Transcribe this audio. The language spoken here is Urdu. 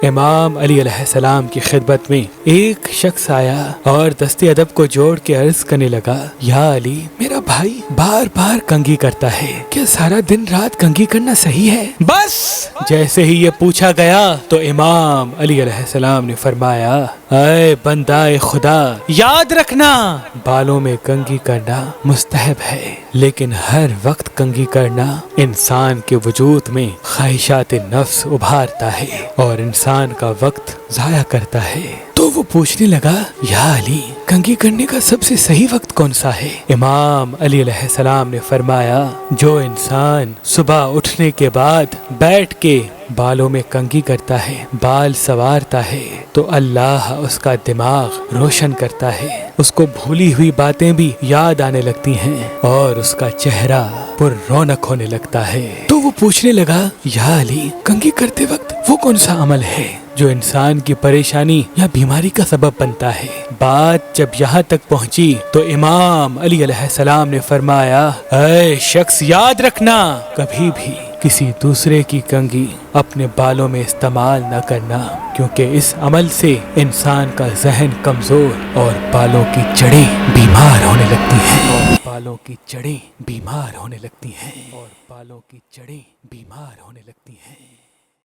امام علی علیہ السلام کی خدمت میں ایک شخص آیا اور دست ادب کو جوڑ کے عرض کرنے لگا، یا علی، میرا بھائی بار بار کنگھی کرتا ہے، کیا سارا دن رات کنگھی کرنا صحیح ہے؟ بس جیسے ہی یہ پوچھا گیا تو امام علی علیہ السلام نے فرمایا، اے بندہ خدا، یاد رکھنا بالوں میں کنگھی کرنا مستحب ہے، لیکن ہر وقت کنگھی کرنا انسان کے وجود میں خواہشات نفس ابھارتا ہے اور انسان کا وقت ضائع کرتا ہے۔ تو وہ پوچھنے لگا، یا علی، کنگھی کرنے کا سب سے صحیح وقت کون سا ہے؟ امام علی علیہ السلام نے فرمایا، جو انسان صبح اٹھنے کے بعد بیٹھ کے بالوں میں کنگھی کرتا ہے، بال سنوارتا ہے، تو اللہ اس کا دماغ روشن کرتا ہے، اس کو بھولی ہوئی باتیں بھی یاد آنے لگتی ہیں اور اس کا چہرہ پر رونق ہونے لگتا ہے۔ تو وہ پوچھنے لگا، یا علی، کنگھی کرتے وقت وہ کون سا عمل ہے جو انسان کی پریشانی یا بیماری کا سبب بنتا ہے؟ بات جب یہاں تک پہنچی تو امام علی علیہ السلام نے فرمایا، اے شخص، یاد رکھنا، کبھی بھی کسی دوسرے کی کنگھی اپنے بالوں میں استعمال نہ کرنا، کیونکہ اس عمل سے انسان کا ذہن کمزور اور بالوں کی جڑیں بیمار ہونے لگتی ہیں، بالوں کی جڑیں بیمار ہونے لگتی ہیں، اور بالوں کی جڑیں بیمار ہونے لگتی ہیں۔